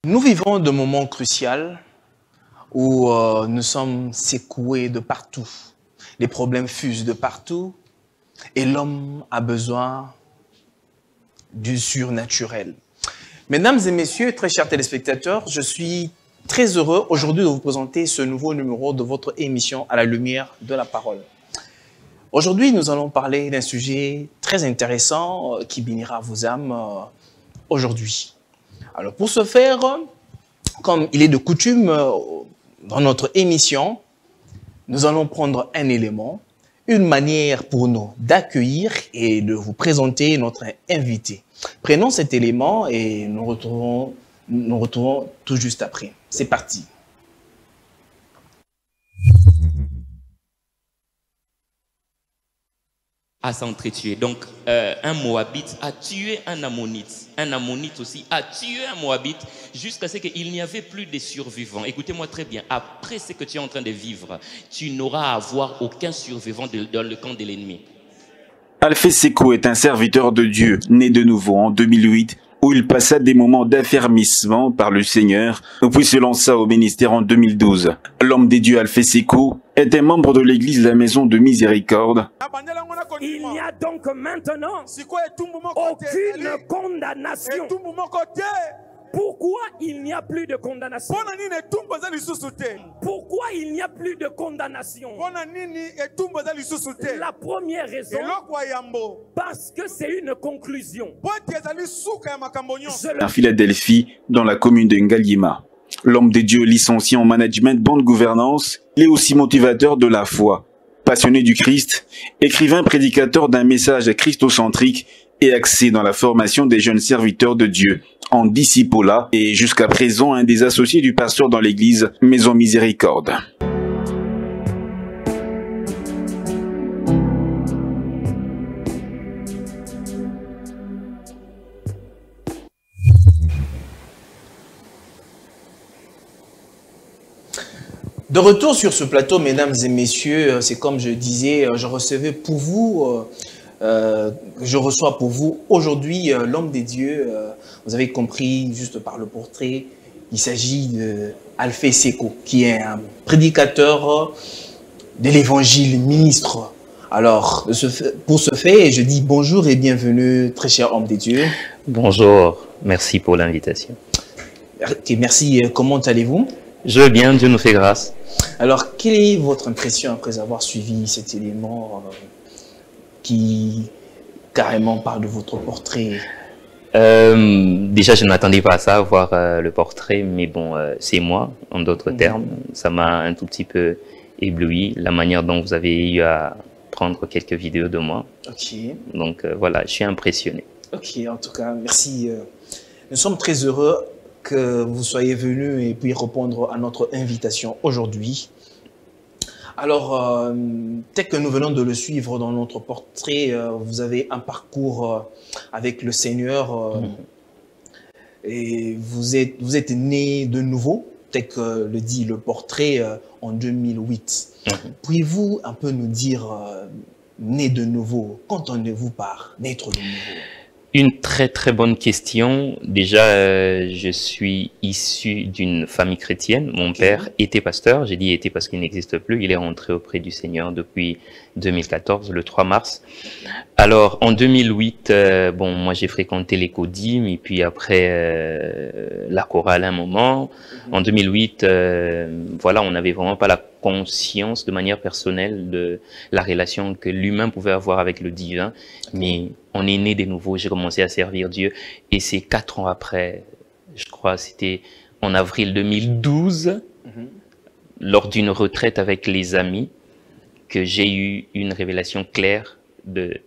Nous vivons de moments cruciaux où nous sommes secoués de partout. Les problèmes fusent de partout et l'homme a besoin du surnaturel. Mesdames et messieurs, très chers téléspectateurs, je suis très heureux aujourd'hui de vous présenter ce nouveau numéro de votre émission À la lumière de la parole. Aujourd'hui, nous allons parler d'un sujet très intéressant qui bénira vos âmes aujourd'hui. Alors pour ce faire, comme il est de coutume dans notre émission, nous allons prendre un élément, une manière pour nous d'accueillir et de vous présenter notre invité. Prenons cet élément et nous retrouvons tout juste après. C'est parti. À s'entretuer. Donc, un Moabite a tué un Ammonite. Un Ammonite aussi a tué un Moabite jusqu'à ce qu'il n'y avait plus de survivants. Écoutez-moi très bien. Après ce que tu es en train de vivre, tu n'auras à avoir aucun survivant dans le camp de l'ennemi. Alphée Sékou est un serviteur de Dieu, né de nouveau en 2008, où il passa des moments d'affermissement par le Seigneur, puis se lança au ministère en 2012. L'homme des dieux Alphée Sékou était membre de l'église La Maison de Miséricorde. Il n'y a donc maintenant aucune condamnation. Pourquoi il n'y a plus de condamnation? Pourquoi il n'y a plus de condamnation? La première raison, parce que c'est une conclusion. À Philadelphie, dans la commune de Ngaliema. L'homme des dieux licencié en management bonne gouvernance, il est aussi motivateur de la foi. Passionné du Christ, écrivain prédicateur d'un message christocentrique et axé dans la formation des jeunes serviteurs de Dieu, en discipolat et jusqu'à présent un des associés du pasteur dans l'église Maison Miséricorde. De retour sur ce plateau, mesdames et messieurs, c'est comme je disais, je reçois pour vous aujourd'hui l'homme des dieux. Vous avez compris juste par le portrait, il s'agit d'Alphée Sékou, qui est un prédicateur de l'évangile, ministre. Alors, pour ce fait, je dis bonjour et bienvenue, très cher homme des dieux. Bonjour, merci pour l'invitation. Merci, comment allez-vous? Je vais bien, Dieu nous fait grâce. Alors, quelle est votre impression après avoir suivi cet élément qui carrément parle de votre portrait? Déjà, je ne m'attendais pas à ça, voir le portrait, mais bon, c'est moi, en d'autres termes. Ça m'a un tout petit peu ébloui, la manière dont vous avez eu à prendre quelques vidéos de moi. Ok. Donc voilà, je suis impressionné. Ok, en tout cas, merci. Nous sommes très heureux que vous soyez venu et puis répondre à notre invitation aujourd'hui. Alors, tel que nous venons de le suivre dans notre portrait, vous avez un parcours avec le Seigneur et vous êtes né de nouveau, tel que le dit le portrait, en 2008. Pourriez-vous un peu nous dire, né de nouveau, qu'entendez-vous par naître de nouveau? Une très très bonne question. Déjà, je suis issu d'une famille chrétienne. Mon père était pasteur. J'ai dit était parce qu'il n'existe plus. Il est rentré auprès du Seigneur depuis 2014, le 3 mars. Alors, en 2008, bon, moi j'ai fréquenté les Codim et puis après la chorale un moment. En 2008, voilà, on n'avait vraiment pas la conscience de manière personnelle de la relation que l'humain pouvait avoir avec le divin, mais on est né de nouveau, j'ai commencé à servir Dieu et c'est 4 ans après, je crois c'était en avril 2012, lors d'une retraite avec les amis, que j'ai eu une révélation claire de,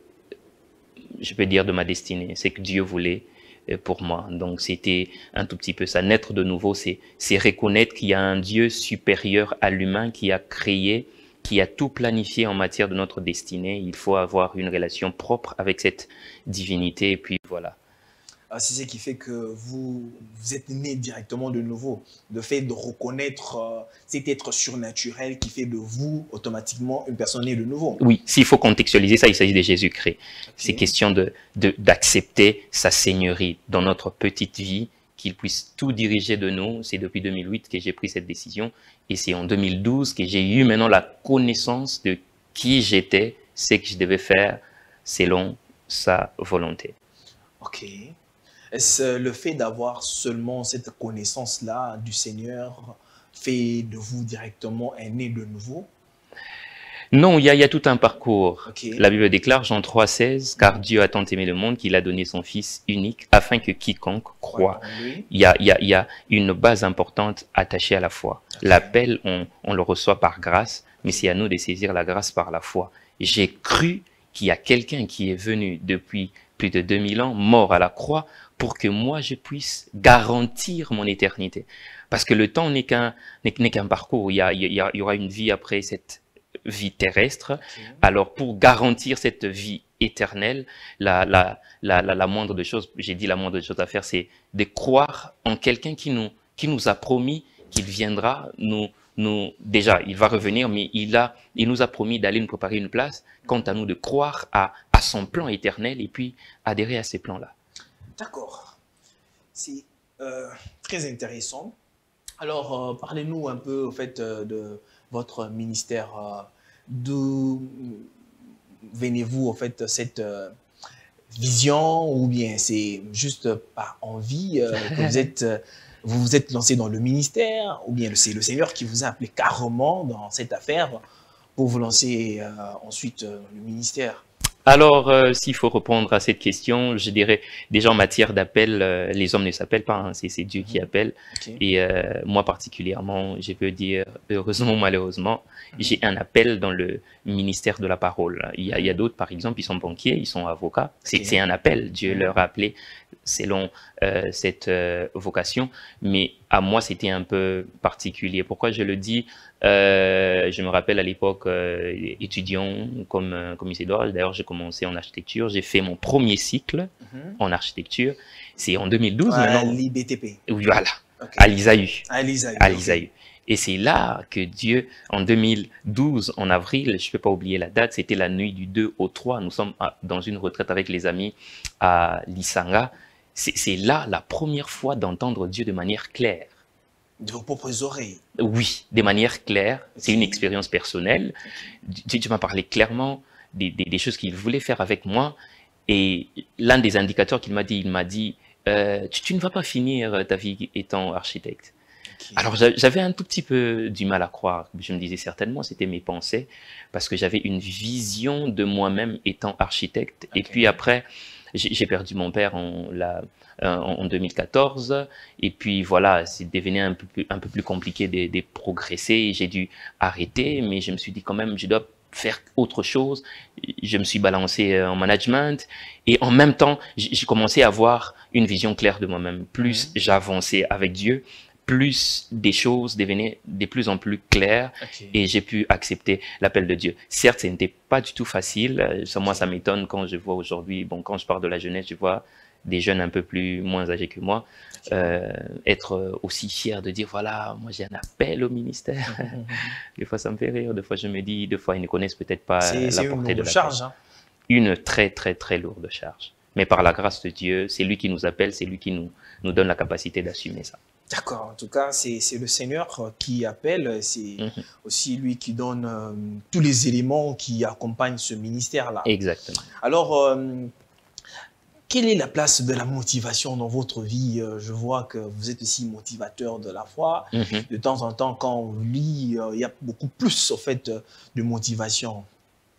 je peux dire, de ma destinée, c'est que Dieu voulait pour moi. Donc c'était un tout petit peu ça. Naître de nouveau, c'est reconnaître qu'il y a un Dieu supérieur à l'humain qui a créé, qui a tout planifié en matière de notre destinée. Il faut avoir une relation propre avec cette divinité et puis voilà. C'est ce qui fait que vous êtes né directement de nouveau. Le fait de reconnaître cet être surnaturel qui fait de vous automatiquement une personne née de nouveau. Oui, s'il faut contextualiser ça, il s'agit de Jésus-Christ. Okay. C'est question d'accepter sa seigneurie dans notre petite vie qu'il puisse tout diriger de nous. C'est depuis 2008 que j'ai pris cette décision. Et c'est en 2012 que j'ai eu maintenant la connaissance de qui j'étais, ce que je devais faire selon sa volonté. Ok. Est-ce le fait d'avoir seulement cette connaissance-là du Seigneur fait de vous directement un né de nouveau? Non, il y a tout un parcours. Okay. La Bible déclare, Jean 3,16, car Dieu a tant aimé le monde qu'il a donné son Fils unique afin que quiconque croit. Il y a une base importante attachée à la foi. Okay. L'appel, on le reçoit par grâce, mais c'est à nous de saisir la grâce par la foi. J'ai cru qu'il y a quelqu'un qui est venu depuis plus de 2000 ans, mort à la croix, pour que moi je puisse garantir mon éternité. Parce que le temps n'est qu'un parcours. Il y aura une vie après cette vie terrestre. Okay. Alors pour garantir cette vie éternelle, la moindre des choses, j'ai dit la moindre des choses à faire, c'est de croire en quelqu'un qui nous a promis qu'il viendra déjà, il va revenir, mais il nous a promis d'aller nous préparer une place. Quant à nous, de croire à son plan éternel et puis adhérer à ces plans-là. D'accord. C'est très intéressant. Alors, parlez-nous un peu, au fait, de votre ministère. D'où venez-vous, en fait, cette vision, ou bien c'est juste par envie que vous vous êtes lancé dans le ministère, ou bien c'est le Seigneur qui vous a appelé carrément dans cette affaire pour vous lancer ensuite le ministère? Alors, s'il faut répondre à cette question, je dirais déjà en matière d'appel, les hommes ne s'appellent pas, hein, c'est Dieu qui appelle. Okay. Et moi particulièrement, je peux dire heureusement ou malheureusement, j'ai un appel dans le ministère de la parole. Il y a d'autres, par exemple, ils sont banquiers, ils sont avocats. C'est un appel, Dieu leur a appelé selon cette vocation. Mais à moi, c'était un peu particulier. Pourquoi je le dis? Je me rappelle à l'époque, étudiant comme Isidore, d'ailleurs j'ai commencé en architecture, j'ai fait mon premier cycle en architecture, c'est en 2012 maintenant. À l'IBTP. Voilà, okay. À l'ISAU. À l'ISAU. Et c'est là que Dieu, en 2012, en avril, je ne peux pas oublier la date, c'était la nuit du 2 au 3, nous sommes dans une retraite avec les amis à Lisanga. C'est là la première fois d'entendre Dieu de manière claire. De vos propres oreilles? Oui, de manière claire. Okay. C'est une expérience personnelle. Okay. Dieu m'a parlé clairement des choses qu'il voulait faire avec moi. Et l'un des indicateurs qu'il m'a dit, tu ne vas pas finir ta vie étant architecte. Okay. Alors j'avais un tout petit peu du mal à croire. Je me disais certainement, c'était mes pensées, parce que j'avais une vision de moi-même étant architecte. Okay. Et puis après, j'ai perdu mon père en 2014, et puis voilà, c'est devenu un peu plus compliqué de progresser. J'ai dû arrêter, mais je me suis dit quand même, je dois faire autre chose. Je me suis balancé en management, et en même temps, j'ai commencé à avoir une vision claire de moi-même. Plus j'avançais avec Dieu, plus des choses devenaient de plus en plus claires, okay. Et j'ai pu accepter l'appel de Dieu. Certes, ce n'était pas du tout facile. Moi, ça m'étonne quand je vois aujourd'hui, bon, quand je parle de la jeunesse, je vois des jeunes un peu moins âgés que moi, être aussi fiers de dire, voilà, moi j'ai un appel au ministère. Des fois, ça me fait rire. Des fois, je me dis, des fois, ils ne connaissent peut-être pas la portée de la charge. Hein. Une très, très, très lourde charge. Mais par la grâce de Dieu, c'est lui qui nous appelle, c'est lui qui nous donne la capacité d'assumer ça. D'accord. En tout cas, c'est le Seigneur qui appelle. C'est aussi lui qui donne tous les éléments qui accompagnent ce ministère-là. Exactement. Alors, quelle est la place de la motivation dans votre vie? Je vois que vous êtes aussi motivateur de la foi. De temps en temps, quand on lit, il y a beaucoup plus en fait, de motivation.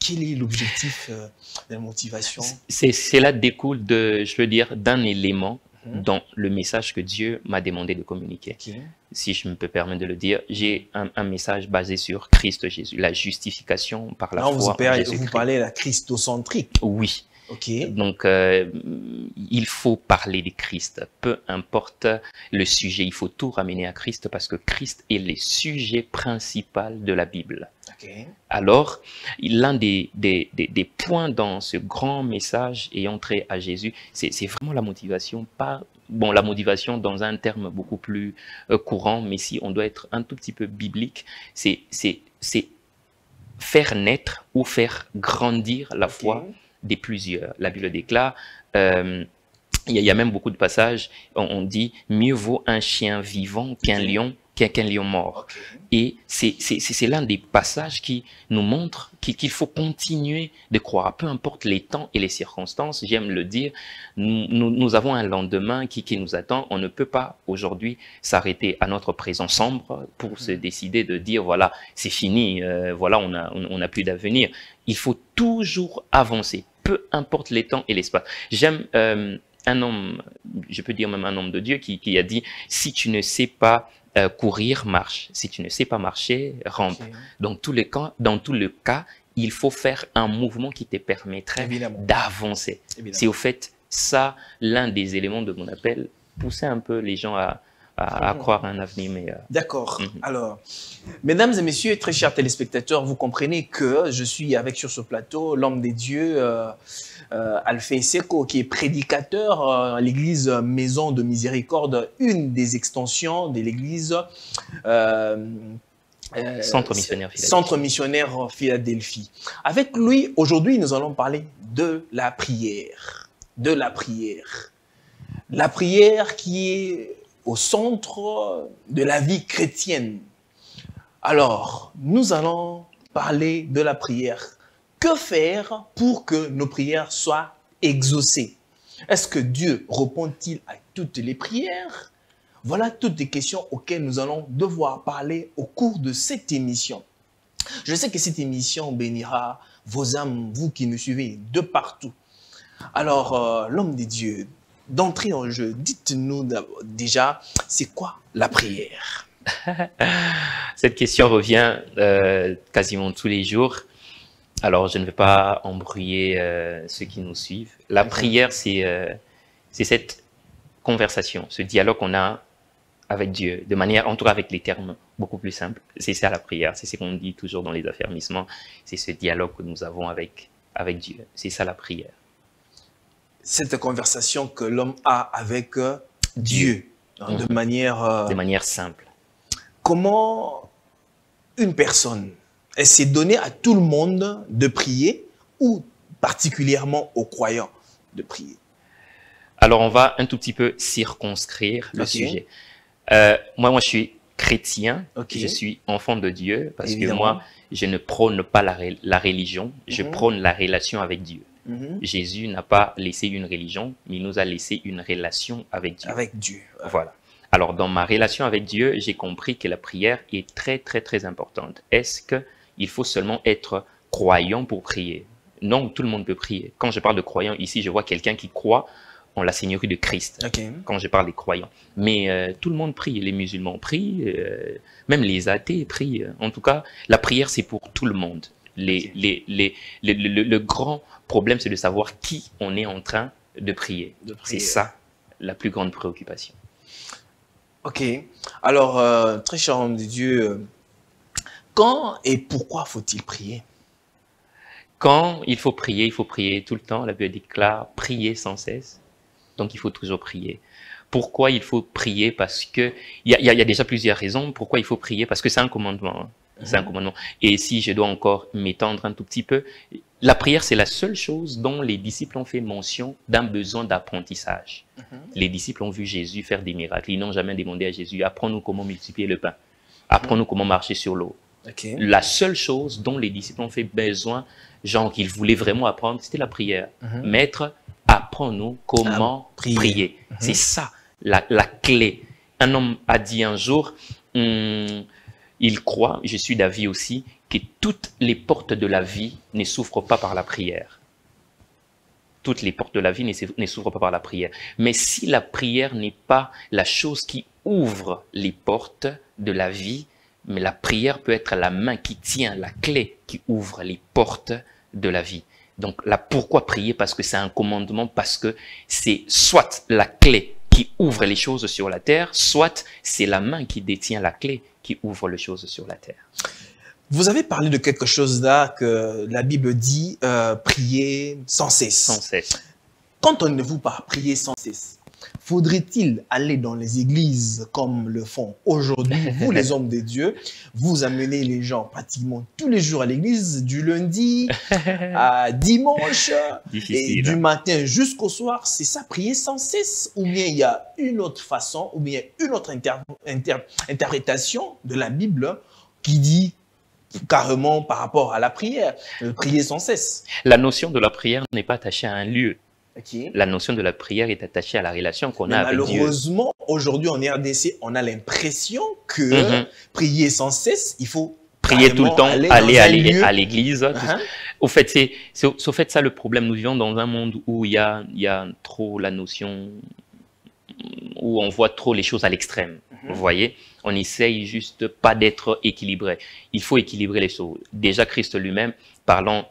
Quel est l'objectif de la motivation? Cela découle, je veux dire, d'un élément dans le message que Dieu m'a demandé de communiquer. Okay. Si je me peux permettre de le dire, j'ai un message basé sur Christ Jésus, la justification par la foi. Vous parlez de la christocentrique. Oui. Okay. Donc, il faut parler de Christ, peu importe le sujet, il faut tout ramener à Christ parce que Christ est le sujet principal de la Bible. Okay. Alors, l'un des points dans ce grand message ayant trait à Jésus, c'est vraiment la motivation, la motivation dans un terme beaucoup plus courant, mais si on doit être un tout petit peu biblique, c'est faire naître ou faire grandir la foi des plusieurs. La Bible déclare, il y a même beaucoup de passages, on dit mieux vaut un chien vivant qu'un lion mort. Ok. Et c'est l'un des passages qui nous montre qu'il faut continuer de croire, peu importe les temps et les circonstances. J'aime le dire, nous avons un lendemain qui nous attend. On ne peut pas aujourd'hui s'arrêter à notre présent sombre pour se décider de dire voilà, c'est fini, voilà, on n'a plus d'avenir. Il faut toujours avancer, peu importe les temps et l'espace. J'aime un homme, je peux dire même un homme de Dieu qui a dit si tu ne sais pas courir, marche. Si tu ne sais pas marcher, rampe. Ok. Dans tout le cas, il faut faire un mouvement qui te permettrait Évidemment. d'avancer. Évidemment. C'est au fait ça l'un des éléments de mon appel, pousser un peu les gens à croire à un avenir meilleur. D'accord. Alors, mesdames et messieurs, très chers téléspectateurs, vous comprenez que je suis avec sur ce plateau l'homme des dieux, Alpha Seko, qui est prédicateur à l'église Maison de Miséricorde, une des extensions de l'église Centre missionnaire Philadelphie. Centre missionnaire Philadelphie. Avec lui, aujourd'hui, nous allons parler de la prière. De la prière. La prière qui est au centre de la vie chrétienne. Alors, nous allons parler de la prière. Que faire pour que nos prières soient exaucées? Est-ce que Dieu répond-il à toutes les prières? Voilà toutes les questions auxquelles nous allons devoir parler au cours de cette émission. Je sais que cette émission bénira vos âmes, vous qui nous suivez de partout. Alors, l'homme des dieux, d'entrée en jeu, dites-nous déjà, c'est quoi la prière? Cette question revient quasiment tous les jours. Alors, je ne vais pas embrouiller ceux qui nous suivent. La prière, c'est cette conversation, ce dialogue qu'on a avec Dieu, de manière, en tout cas avec les termes beaucoup plus simples. C'est ça la prière, c'est ce qu'on dit toujours dans les affermissements. C'est ce dialogue que nous avons avec Dieu. C'est ça la prière. Cette conversation que l'homme a avec Dieu, hein, de manière simple. Comment une personne, elle s'est donnée à tout le monde de prier ou particulièrement aux croyants de prier? Alors, on va un tout petit peu circonscrire le sujet. Moi, je suis chrétien, je suis enfant de Dieu, parce que moi, je ne prône pas la religion, je prône la relation avec Dieu. Jésus n'a pas laissé une religion, mais il nous a laissé une relation avec Dieu. Avec Dieu. Voilà. Alors, dans ma relation avec Dieu, j'ai compris que la prière est très, très, très importante. Est-ce qu'il faut seulement être croyant pour prier? Non, tout le monde peut prier. Quand je parle de croyant, ici, je vois quelqu'un qui croit en la Seigneurie de Christ, quand je parle des croyants. Mais tout le monde prie, les musulmans prient, même les athées prient. En tout cas, la prière, c'est pour tout le monde. Le grand problème, c'est de savoir qui on est en train de prier. C'est ça, la plus grande préoccupation. Ok. Alors, très cher homme de Dieu, quand et pourquoi faut-il prier? Quand il faut prier tout le temps. La Bible déclare prier sans cesse. Donc, il faut toujours prier. Pourquoi il faut prier? Parce que il y a déjà plusieurs raisons. Pourquoi il faut prier? Parce que c'est un commandement. Hein. C'est un commandement. Et si je dois encore m'étendre un tout petit peu, la prière, c'est la seule chose dont les disciples ont fait mention d'un besoin d'apprentissage. Les disciples ont vu Jésus faire des miracles. Ils n'ont jamais demandé à Jésus, apprends-nous comment multiplier le pain. Apprends-nous comment marcher sur l'eau. La seule chose dont les disciples ont fait besoin, genre qu'ils voulaient vraiment apprendre, c'était la prière. Maître, apprends-nous comment prier. C'est ça, la clé. Un homme a dit un jour, il croit, je suis d'avis aussi, que toutes les portes de la vie ne s'ouvrent pas par la prière. Toutes les portes de la vie ne s'ouvrent pas par la prière. Mais si la prière n'est pas la chose qui ouvre les portes de la vie, mais la prière peut être la main qui tient la clé qui ouvre les portes de la vie. Donc là, pourquoi prier? Parce que c'est un commandement, parce que c'est soit la clé qui ouvre les choses sur la terre, soit c'est la main qui détient la clé qui ouvre les choses sur la terre. Vous avez parlé de quelque chose là que la Bible dit, prier sans cesse. Sans cesse. Quand on ne vous pas prier sans cesse, faudrait-il aller dans les églises comme le font aujourd'hui, vous les hommes de Dieu, vous amenez les gens pratiquement tous les jours à l'église, du lundi à dimanche, et du matin jusqu'au soir, c'est ça, prier sans cesse, ou bien il y a une autre façon, ou bien une autre interprétation de la Bible qui dit carrément par rapport à la prière, prier sans cesse. La notion de la prière n'est pas attachée à un lieu. Okay. La notion de la prière est attachée à la relation qu'on a avec Dieu. Malheureusement, aujourd'hui en RDC, on a l'impression que prier sans cesse, il faut prier tout le temps, aller à l'église. Au fait, c'est ça le problème. Nous vivons dans un monde où il y a trop la notion, où on voit trop les choses à l'extrême. Vous voyez, on essaye juste pas d'être équilibré. Il faut équilibrer les choses. Déjà, Christ lui-même, parlant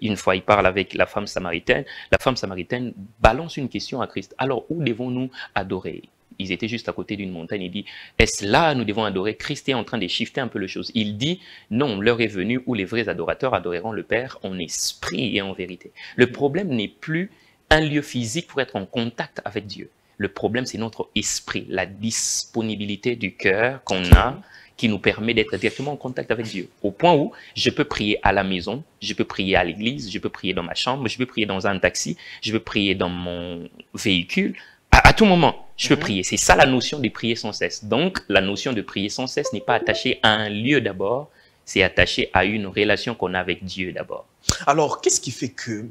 une fois, il parle avec la femme samaritaine. La femme samaritaine balance une question à Christ. Alors, où devons-nous adorer? Ils étaient juste à côté d'une montagne. Il dit, est-ce là nous devons adorer? Christ est en train de shifter un peu les choses. Il dit, non, l'heure est venue où les vrais adorateurs adoreront le Père en esprit et en vérité. Le problème n'est plus un lieu physique pour être en contact avec Dieu. Le problème, c'est notre esprit, la disponibilité du cœur qu'on a, qui nous permet d'être directement en contact avec Dieu. Au point où je peux prier à la maison, je peux prier à l'église, je peux prier dans ma chambre, je peux prier dans un taxi, je peux prier dans mon véhicule. À tout moment, je peux prier. C'est ça la notion de prier sans cesse. Donc, la notion de prier sans cesse n'est pas attachée à un lieu d'abord, c'est attaché à une relation qu'on a avec Dieu d'abord. Alors, qu'est-ce qui fait que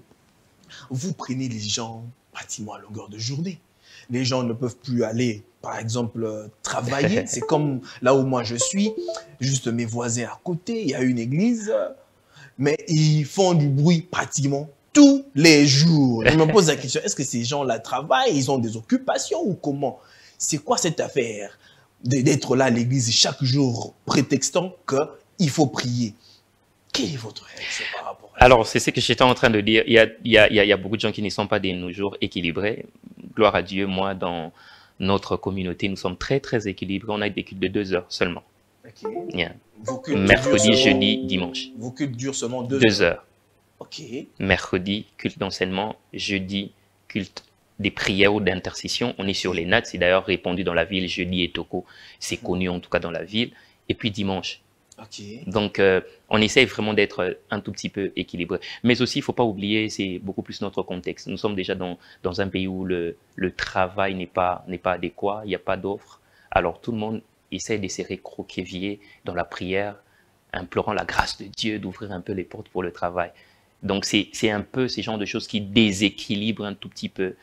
vous prenez les gens pratiquement à longueur de journée? Les gens ne peuvent plus aller, par exemple, travailler. C'est comme là où moi je suis, juste mes voisins à côté, il y a une église, mais ils font du bruit pratiquement tous les jours. Je me pose la question, est-ce que ces gens-là travaillent, ils ont des occupations ou comment? C'est quoi cette affaire d'être là à l'église chaque jour, prétextant qu'il faut prier? Quelle est votre réaction par rapport à ça? Alors, c'est ce que j'étais en train de dire. Il y a beaucoup de gens qui ne sont pas de nos jours équilibrés. Gloire à Dieu, moi, dans notre communauté, nous sommes très, très équilibrés. On a des cultes de 2 heures seulement. Okay. Yeah. seulement, Mercredi, jeudi, dimanche. Vos cultes durent seulement 2 heures. Okay. Mercredi, culte d'enseignement. Jeudi, culte des prières ou d'intercession. On est sur les nattes. C'est d'ailleurs répandu dans la ville. Jeudi et Toko. C'est connu en tout cas dans la ville. Et puis dimanche. Okay. Donc, on essaye vraiment d'être un tout petit peu équilibré. Mais aussi, il ne faut pas oublier, c'est beaucoup plus notre contexte. Nous sommes déjà dans un pays où le travail n'est pas adéquat, il n'y a pas d'offres. Alors, tout le monde essaie de se recroqueviller dans la prière, implorant la grâce de Dieu d'ouvrir un peu les portes pour le travail. Donc, c'est un peu ces genres de choses qui déséquilibrent un tout petit peu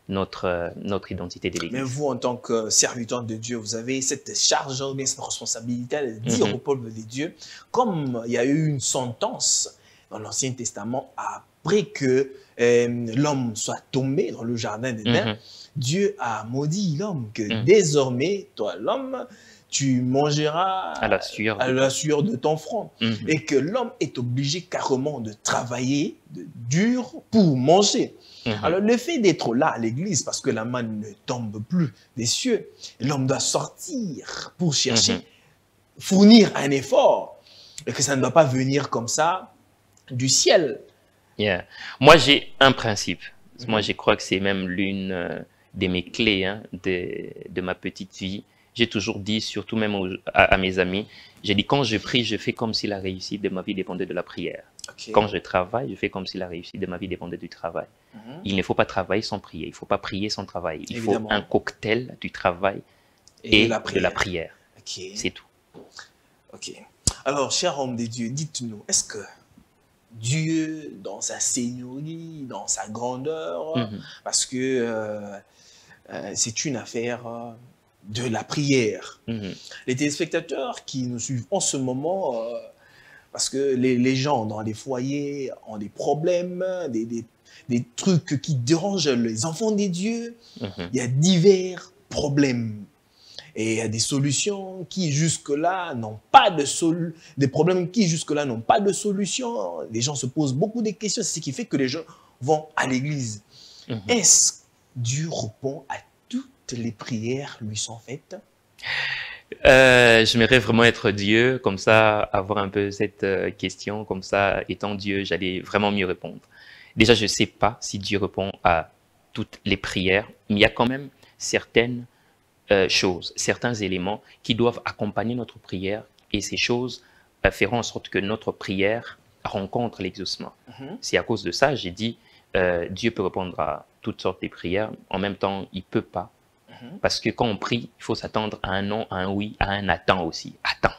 notre identité de l'Église. Mais vous, en tant que serviteur de Dieu, vous avez cette charge, bien cette responsabilité de dire au peuple de Dieu, comme il y a eu une sentence dans l'Ancien Testament, après que l'homme soit tombé dans le jardin d'Éden, Dieu a maudit l'homme, que désormais, toi l'homme, tu mangeras à la sueur de ton front. Et que l'homme est obligé carrément de travailler dur pour manger. Alors, le fait d'être là à l'église, parce que la manne ne tombe plus des cieux, l'homme doit sortir pour chercher, fournir un effort, et que ça ne doit pas venir comme ça du ciel. Yeah. Moi, j'ai un principe. Moi, je crois que c'est même l'une de mes clés de ma petite vie. J'ai toujours dit, surtout même à mes amis, j'ai dit quand je prie, je fais comme si la réussite de ma vie dépendait de la prière. Okay. Quand je travaille, je fais comme si la réussite de ma vie dépendait du travail. Il ne faut pas travailler sans prier, il ne faut pas prier sans travailler. Il faut un cocktail du travail et de la prière. Okay. C'est tout. Ok. Alors, cher homme de Dieu, dites-nous, est-ce que Dieu, dans sa seigneurie, dans sa grandeur, parce que c'est une affaire de la prière. Les téléspectateurs qui nous suivent en ce moment, parce que les gens dans les foyers ont des problèmes, des trucs qui dérangent les enfants des dieux. Il y a divers problèmes. Et il y a des solutions qui jusque-là n'ont pas de solution, des problèmes qui jusque-là n'ont pas de solution. Les gens se posent beaucoup de questions, c'est ce qui fait que les gens vont à l'église. Est-ce que Dieu répond à toutes les prières lui sont faites? J'aimerais vraiment être Dieu, comme ça, avoir un peu cette question, comme ça, étant Dieu, j'allais vraiment mieux répondre. Déjà, je ne sais pas si Dieu répond à toutes les prières, mais il y a quand même certaines choses, certains éléments qui doivent accompagner notre prière, et ces choses feront en sorte que notre prière rencontre l'exaucement. C'est à cause de ça, j'ai dit, Dieu peut répondre à toutes sortes de prières, en même temps, il ne peut pas. Parce que quand on prie, il faut s'attendre à un non, à un oui, à un attends aussi. Attends.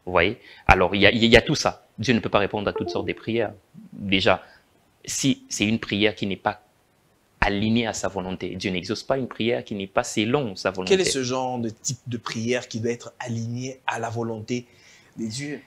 Vous voyez? Alors, il y a tout ça. Dieu ne peut pas répondre à toutes sortes de prières. Déjà, si c'est une prière qui n'est pas alignée à sa volonté, Dieu n'exauce pas une prière qui n'est pas selon sa volonté. Quel est ce genre de type de prière qui doit être aligné à la volonté des dieux?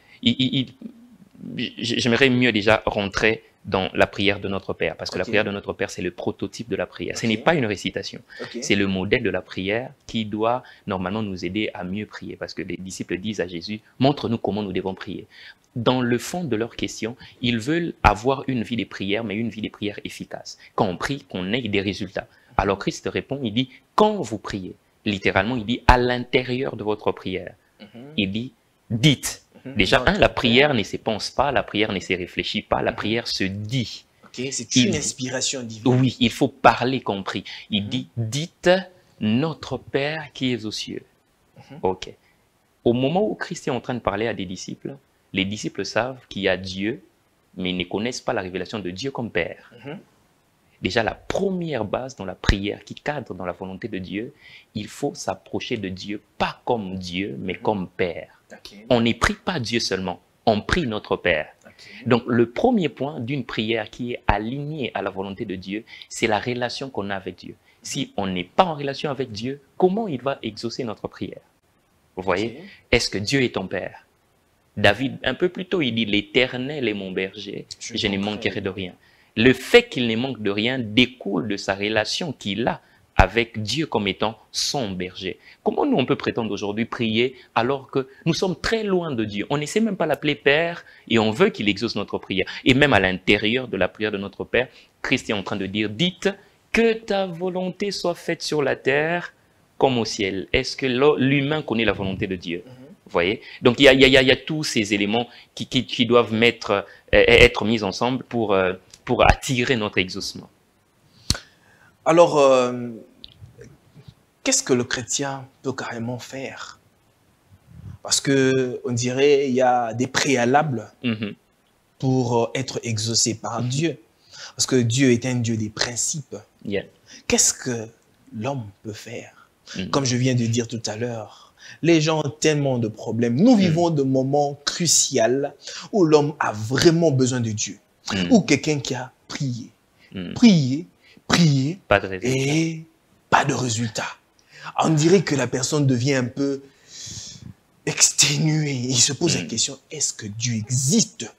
J'aimerais mieux déjà rentrer dans la prière de notre Père, parce que la prière de notre Père, c'est le prototype de la prière. Ce n'est pas une récitation, c'est le modèle de la prière qui doit normalement nous aider à mieux prier, parce que les disciples disent à Jésus, montre-nous comment nous devons prier. Dans le fond de leur question, ils veulent avoir une vie de prière, mais une vie de prière efficace. Quand on prie, qu'on ait des résultats. Alors Christ répond, il dit, quand vous priez, littéralement, il dit, à l'intérieur de votre prière, il dit, dites. Déjà, la prière ne se pense pas, la prière ne se réfléchit pas, la prière se dit. C'est une inspiration divine. Oui, il faut parler qu'on prie. Il dit, dites notre Père qui est aux cieux. Ok. Au moment où Christ est en train de parler à des disciples, les disciples savent qu'il y a Dieu, mais ils ne connaissent pas la révélation de Dieu comme Père. Déjà, la première base dans la prière qui cadre dans la volonté de Dieu, il faut s'approcher de Dieu, pas comme Dieu, mais comme Père. On ne prie pas Dieu seulement, on prie notre Père. Donc, le premier point d'une prière qui est alignée à la volonté de Dieu, c'est la relation qu'on a avec Dieu. Si on n'est pas en relation avec Dieu, comment il va exaucer notre prière? Vous voyez? Est-ce que Dieu est ton Père? David, un peu plus tôt, il dit, l'Éternel est mon berger, je ne manquerai de rien. Le fait qu'il ne manque de rien découle de sa relation qu'il a avec Dieu comme étant son berger. Comment nous, on peut prétendre aujourd'hui prier alors que nous sommes très loin de Dieu? On ne sait même pas l'appeler Père et on veut qu'il exauce notre prière. Et même à l'intérieur de la prière de notre Père, Christ est en train de dire, dites que ta volonté soit faite sur la terre comme au ciel. Est-ce que l'humain connaît la volonté de Dieu? Vous voyez? Donc il y a tous ces éléments qui doivent être mis ensemble pour attirer notre exaucement. Alors, qu'est-ce que le chrétien peut carrément faire? Parce qu'on dirait qu'il y a des préalables pour être exaucé par Dieu. Parce que Dieu est un Dieu des principes. Qu'est-ce que l'homme peut faire? Comme je viens de dire tout à l'heure, les gens ont tellement de problèmes. Nous vivons de moments cruciaux où l'homme a vraiment besoin de Dieu. Ou quelqu'un qui a prié. Prier, et pas de résultat. On dirait que la personne devient un peu exténuée. Il se pose la question, est-ce que Dieu existe?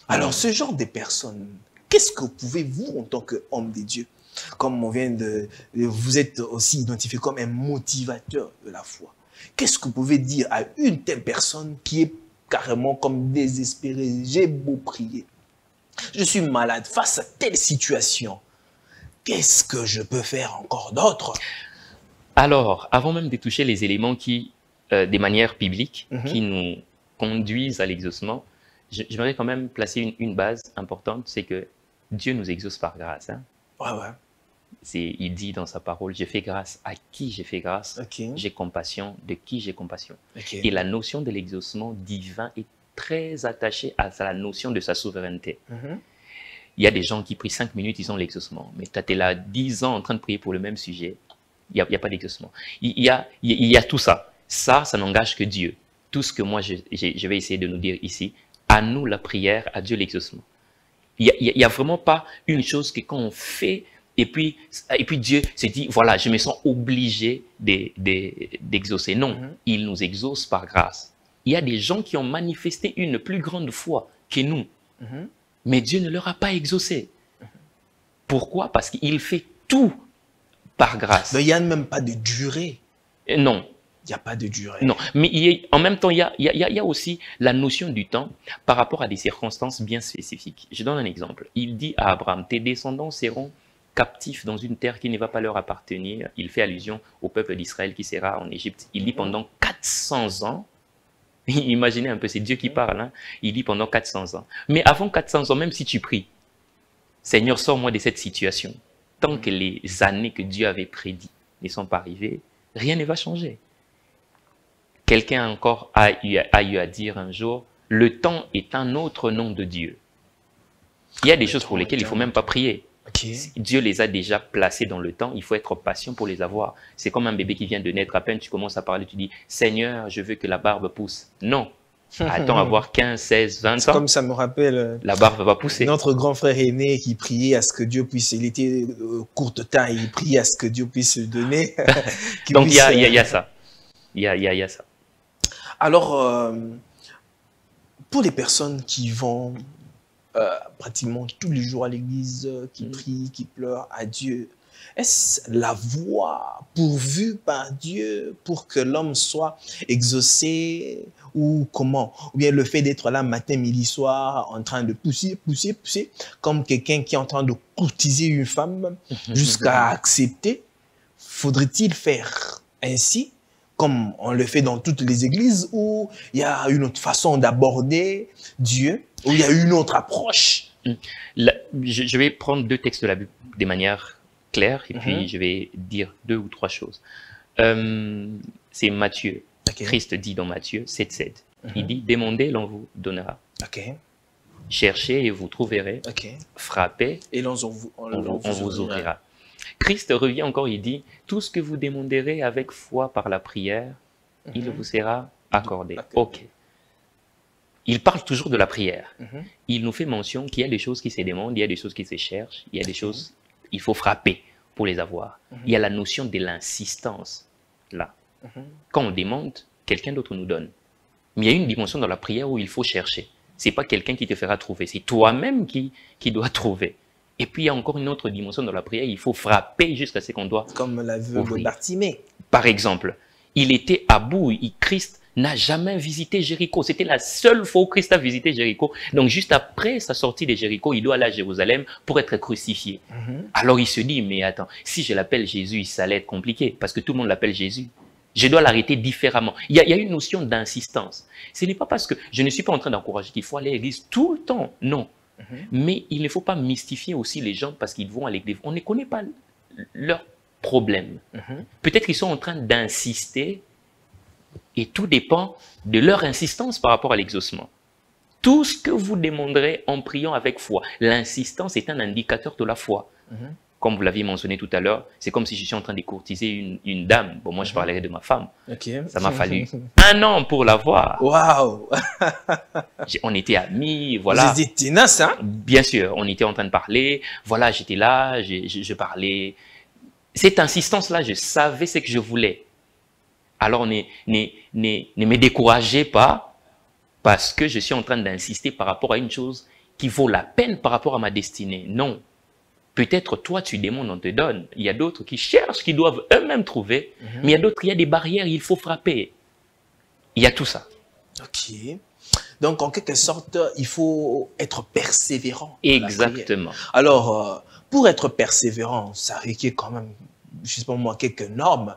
Alors, ce genre de personnes, qu'est-ce que pouvez-vous, en tant qu'homme de Dieu, comme on vient de... Vous êtes aussi identifié comme un motivateur de la foi. Qu'est-ce que vous pouvez dire à une telle personne qui est carrément comme désespérée? J'ai beau prier, je suis malade face à telle situation. Qu'est-ce que je peux faire encore d'autre? Alors, avant même de toucher les éléments qui, des manières bibliques, qui nous conduisent à l'exaucement, j'aimerais quand même placer une base importante, c'est que Dieu nous exauce par grâce. Hein? Il dit dans sa parole, j'ai fait grâce à qui j'ai fait grâce, j'ai compassion de qui j'ai compassion. Et la notion de l'exaucement divin est très attachée à la notion de sa souveraineté. Il y a des gens qui prient 5 minutes, ils ont l'exaucement. Mais tu es là 10 ans en train de prier pour le même sujet, il n'y a pas d'exaucement. Il y a tout ça. Ça n'engage que Dieu. Tout ce que moi, je vais essayer de nous dire ici, à nous la prière, à Dieu l'exaucement. Il n'y a vraiment pas une chose que quand on fait, et puis Dieu se dit, voilà, je me sens obligé d'exaucer. Non, il nous exauce par grâce. Il y a des gens qui ont manifesté une plus grande foi que nous. Mais Dieu ne leur a pas exaucé. Pourquoi? Parce qu'il fait tout par grâce. Mais il n'y a même pas de durée. Non. Il n'y a pas de durée. Non, mais en même temps, il y a aussi la notion du temps par rapport à des circonstances bien spécifiques. Je donne un exemple. Il dit à Abraham, tes descendants seront captifs dans une terre qui ne va pas leur appartenir. Il fait allusion au peuple d'Israël qui sera en Égypte. Il dit pendant 400 ans, imaginez un peu, c'est Dieu qui parle, hein? Il dit pendant 400 ans. Mais avant 400 ans, même si tu pries, Seigneur, sors-moi de cette situation, tant que les années que Dieu avait prédit ne sont pas arrivés, rien ne va changer. Quelqu'un encore a eu à dire un jour, le temps est un autre nom de Dieu. Il y a des choses pour lesquelles il ne faut même pas prier. Okay. Dieu les a déjà placées dans le temps, il faut être patient pour les avoir. C'est comme un bébé qui vient de naître, à peine tu commences à parler, tu dis « Seigneur, je veux que la barbe pousse ». Non, attends à avoir 15, 16, 20 ans. Comme ça me rappelle la barbe va pousser. Notre grand frère aîné qui priait à ce que Dieu puisse, il était courte taille, il priait à ce que Dieu puisse donner. Donc il y a ça. Il y a ça. Alors, pour les personnes qui vont pratiquement tous les jours à l'église, qui prient, qui pleurent à Dieu, est-ce la voie pourvue par Dieu pour que l'homme soit exaucé ou comment? Ou bien le fait d'être là matin, midi, soir en train de pousser, comme quelqu'un qui est en train de courtiser une femme jusqu'à accepter? Faudrait-il faire ainsi comme on le fait dans toutes les églises, ou il y a une autre façon d'aborder Dieu, ou il y a une autre approche? Je vais prendre deux textes de la Bible de manière claire, et puis je vais dire 2 ou 3 choses. C'est Matthieu. Okay. Christ dit dans Matthieu 7,7. Il dit, demandez, l'on vous donnera. Okay. Cherchez et vous trouverez. Okay. Frappez, et on vous ouvrira. Christ revient encore, il dit, tout ce que vous demanderez avec foi par la prière, il vous sera accordé. Ok. Il parle toujours de la prière. Il nous fait mention qu'il y a des choses qui se demandent, il y a des choses qui se cherchent, il y a des choses, il faut frapper pour les avoir. Il y a la notion de l'insistance, là. Quand on demande, quelqu'un d'autre nous donne. Mais il y a une dimension dans la prière où il faut chercher. Ce n'est pas quelqu'un qui te fera trouver, c'est toi-même qui dois trouver. Et puis, il y a encore une autre dimension dans la prière, il faut frapper jusqu'à ce qu'on doit comme la veuve Bartimée. Par exemple, il était à bout, Christ n'a jamais visité Jéricho. C'était la seule fois où Christ a visité Jéricho. Donc, juste après sa sortie de Jéricho, il doit aller à Jérusalem pour être crucifié. Alors, il se dit, mais attends, si je l'appelle Jésus, ça allait être compliqué, parce que tout le monde l'appelle Jésus. Je dois l'arrêter différemment. Il y a une notion d'insistance. Ce n'est pas parce que je ne suis pas en train d'encourager qu'il faut aller à l'église tout le temps. Non. Mais il ne faut pas mystifier aussi les gens parce qu'ils vont à l'église. On ne connaît pas leurs problèmes. Peut-être qu'ils sont en train d'insister et tout dépend de leur insistance par rapport à l'exaucement. Tout ce que vous demanderez en priant avec foi, l'insistance est un indicateur de la foi. Comme vous l'aviez mentionné tout à l'heure, c'est comme si je suis en train de courtiser une dame. Bon, moi, je parlerai de ma femme. Ça m'a fallu 1 an pour la voir. Waouh! On était amis, voilà. Vous étiez tenace, hein? Bien sûr, on était en train de parler. Voilà, j'étais là, je parlais. Cette insistance-là, je savais ce que je voulais. Alors, ne me découragez pas parce que je suis en train d'insister par rapport à une chose qui vaut la peine par rapport à ma destinée. Non. Peut-être toi, tu demandes, on te donne. Il y a d'autres qui cherchent, qui doivent eux-mêmes trouver. Mais il y a d'autres, il y a des barrières, il faut frapper. Il y a tout ça. Ok. Donc, en quelque sorte, il faut être persévérant. Exactement. Alors, pour être persévérant, ça requiert quand même, je sais pas moi, quelques normes.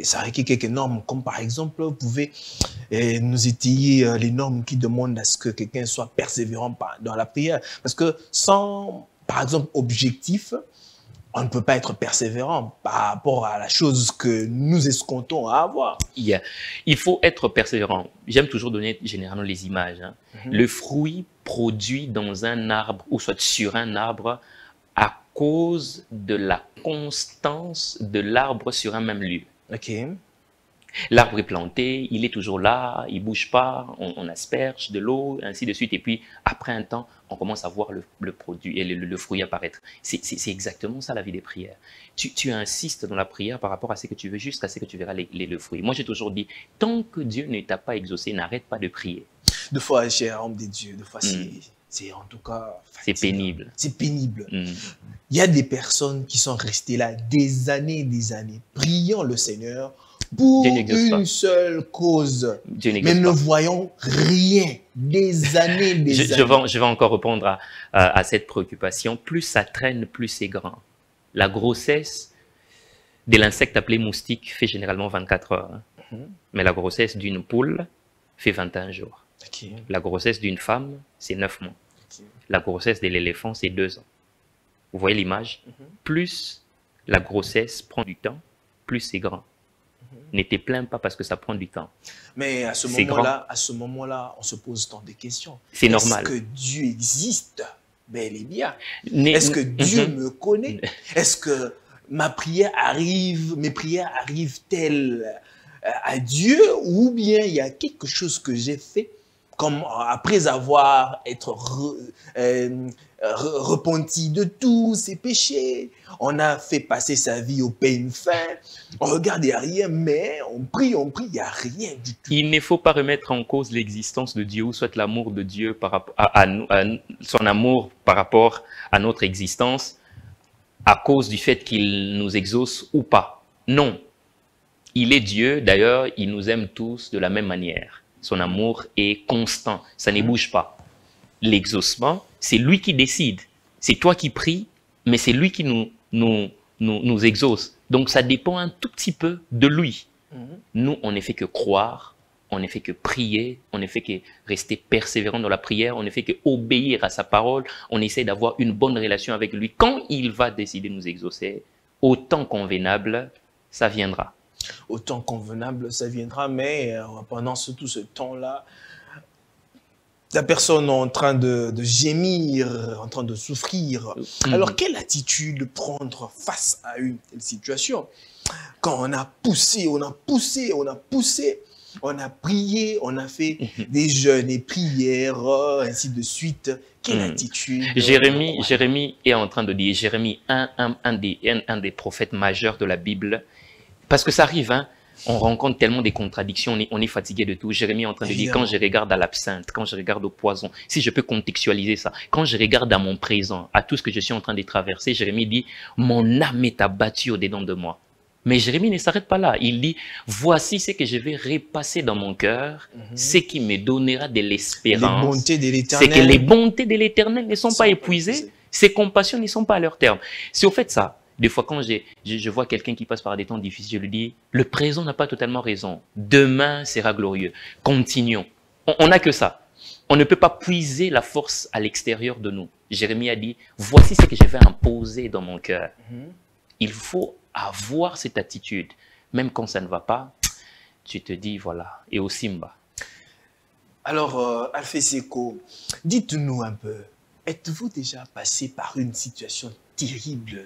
Ça requiert quelques normes, comme par exemple, vous pouvez nous étayer les normes qui demandent à ce que quelqu'un soit persévérant dans la prière. Parce que sans, par exemple, objectif, on ne peut pas être persévérant par rapport à la chose que nous escomptons à avoir. Il faut être persévérant. J'aime toujours donner généralement les images. Le fruit produit dans un arbre, ou soit sur un arbre, à cause de la constance de l'arbre sur un même lieu. L'arbre est planté, il est toujours là, il ne bouge pas, on asperge de l'eau, ainsi de suite. Et puis, après un temps, on commence à voir le produit et le fruit apparaître. C'est exactement ça la vie des prières. Tu insistes dans la prière par rapport à ce que tu veux jusqu'à ce que tu verras le fruit. Moi, j'ai toujours dit, tant que Dieu ne t'a pas exaucé, n'arrête pas de prier. Des fois, cher homme de Dieu, des fois, c'est en tout cas c'est pénible. C'est pénible. Il y a des personnes qui sont restées là des années, priant le Seigneur pour une seule cause. Mais ne voyons rien. Des années, années. Je vais encore répondre à cette préoccupation. Plus ça traîne, plus c'est grand. La grossesse de l'insecte appelé moustique fait généralement 24 heures. Mais la grossesse d'une poule fait 21 jours. La grossesse d'une femme, c'est 9 mois. La grossesse de l'éléphant, c'est 2 ans. Vous voyez l'image? Plus La grossesse prend du temps, plus c'est grand. Ne te plains pas parce que ça prend du temps. Mais à ce moment-là, on se pose tant de questions. C'est normal. Est-ce que Dieu existe bel et bien? Est-ce que Dieu me connaît? Est-ce que mes prières arrivent-elles à Dieu, ou bien il y a quelque chose que j'ai fait comme après avoir repenti de tous ses péchés, on a fait passer sa vie au peigne fin, on regarde, il n'y a rien, mais on prie, il n'y a rien du tout. Il ne faut pas remettre en cause l'existence de Dieu, ou soit l'amour de Dieu par rapport à son amour par rapport à notre existence, à cause du fait qu'il nous exauce ou pas. Non. Il est Dieu, d'ailleurs, il nous aime tous de la même manière. Son amour est constant, ça ne bouge pas. L'exaucement, c'est lui qui décide. C'est toi qui pries, mais c'est lui qui nous exauce. Donc ça dépend un tout petit peu de lui. Nous, on ne fait que croire, on ne fait que prier, on ne fait que rester persévérant dans la prière, on ne fait que obéir à sa parole, on essaie d'avoir une bonne relation avec lui. Quand il va décider de nous exaucer, au temps convenable, ça viendra. Au temps convenable, ça viendra, mais pendant tout ce temps-là, la personne est en train de gémir, en train de souffrir. Alors, quelle attitude prendre face à une telle situation? Quand on a poussé, on a prié, on a fait des jeûnes et prières, ainsi de suite. Quelle attitude? Jérémie est en train de dire, Jérémie, un des prophètes majeurs de la Bible, parce que ça arrive, hein, on rencontre tellement des contradictions, on est fatigué de tout. Jérémie est en train de dire, quand je regarde à l'absinthe, quand je regarde au poison, si je peux contextualiser ça, quand je regarde à mon présent, à tout ce que je suis en train de traverser, Jérémie dit, mon âme est abattue au-dedans de moi. Mais Jérémie ne s'arrête pas là. Il dit, voici ce que je vais repasser dans mon cœur, ce qui me donnera de l'espérance. Les bontés de l'Éternel. C'est que les bontés de l'Éternel ne sont pas épuisées, ses compassions ne sont pas à leur terme. C'est au fait ça. Des fois, quand je vois quelqu'un qui passe par des temps difficiles, je lui dis, le présent n'a pas totalement raison. Demain sera glorieux. Continuons. On n'a que ça. On ne peut pas puiser la force à l'extérieur de nous. Jérémie a dit, voici ce que je vais imposer dans mon cœur. Il faut avoir cette attitude. Même quand ça ne va pas, tu te dis, voilà, et au Simba. Alors, Alpha Seko, dites-nous un peu, êtes-vous déjà passé par une situation terrible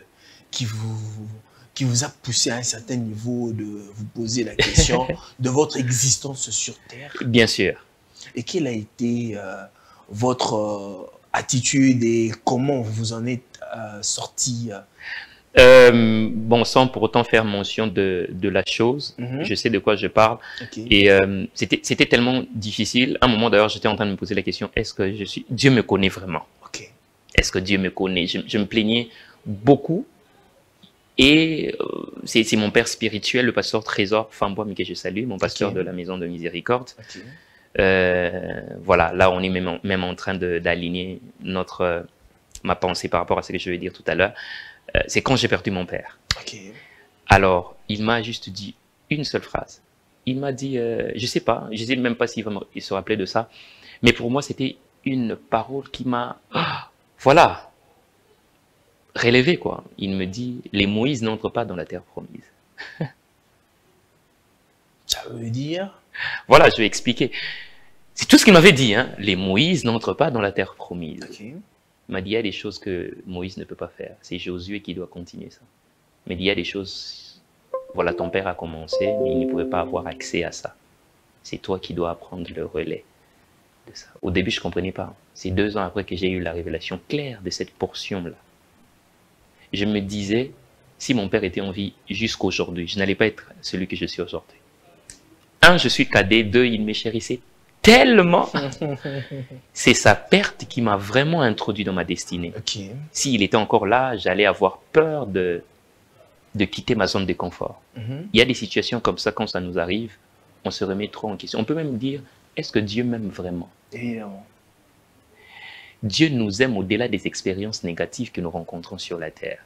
qui vous a poussé à un certain niveau de vous poser la question de votre existence sur Terre? Bien sûr. Et quelle a été votre attitude et comment vous en êtes sorti? Bon, sans pour autant faire mention de la chose, je sais de quoi je parle. Et c'était tellement difficile. À un moment d'ailleurs, j'étais en train de me poser la question, est-ce que Dieu me connaît vraiment? Est-ce que Dieu me connaît? Je me plaignais beaucoup. Et c'est mon père spirituel, le pasteur Trésor Fambois, mais que je salue, mon pasteur de la Maison de Miséricorde. Voilà, là on est même en train d'aligner ma pensée par rapport à ce que je vais dire tout à l'heure. C'est quand j'ai perdu mon père. Alors, il m'a juste dit une seule phrase. Il m'a dit, je sais pas, je sais même pas s'il se rappelait de ça, mais pour moi c'était une parole qui m'a, voilà, relevé quoi. Il me dit, les Moïse n'entrent pas dans la terre promise. Ça veut dire? Voilà, je vais expliquer. C'est tout ce qu'il m'avait dit, hein. Les Moïse n'entrent pas dans la terre promise. Il m'a dit, il y a des choses que Moïse ne peut pas faire. C'est Josué qui doit continuer ça. Mais il y a des choses, voilà, ton père a commencé, mais il ne pouvait pas avoir accès à ça. C'est toi qui dois prendre le relais de ça. Au début, je ne comprenais pas. C'est 2 ans après que j'ai eu la révélation claire de cette portion-là. Je me disais, si mon père était en vie jusqu'aujourd'hui, je n'allais pas être celui que je suis aujourd'hui. 1, je suis cadet. 2, il me chérissait tellement. C'est sa perte qui m'a vraiment introduit dans ma destinée. S'il était encore là, j'allais avoir peur de quitter ma zone de confort. Il y a des situations comme ça, quand ça nous arrive, on se remet trop en question. On peut même dire, est-ce que Dieu m'aime vraiment? Dieu nous aime au-delà des expériences négatives que nous rencontrons sur la terre.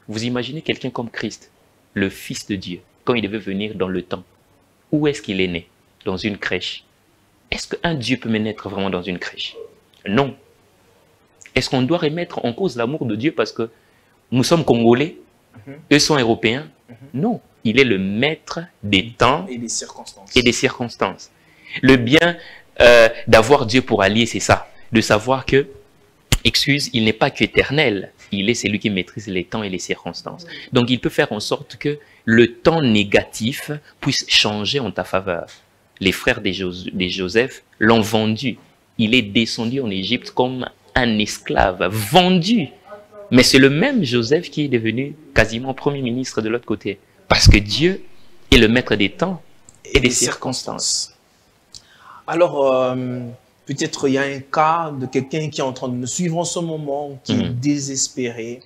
Vous imaginez quelqu'un comme Christ, le Fils de Dieu, quand il devait venir dans le temps. Où est-ce qu'il est né? Dans une crèche. Est-ce qu'un Dieu peut naître vraiment dans une crèche? Non. Est-ce qu'on doit remettre en cause l'amour de Dieu parce que nous sommes Congolais Eux sont européens? Non. Il est le maître des temps et des circonstances. Et des circonstances. Le bien d'avoir Dieu pour allié, c'est ça. De savoir que, il n'est pas qu'éternel. Il est celui qui maîtrise les temps et les circonstances. Donc, il peut faire en sorte que le temps négatif puisse changer en ta faveur. Les frères des Joseph l'ont vendu. Il est descendu en Égypte comme un esclave, vendu. Mais c'est le même Joseph qui est devenu quasiment premier ministre de l'autre côté. Parce que Dieu est le maître des temps et des circonstances. Alors, peut-être il y a un cas de quelqu'un qui est en train de me suivre en ce moment, qui est désespéré.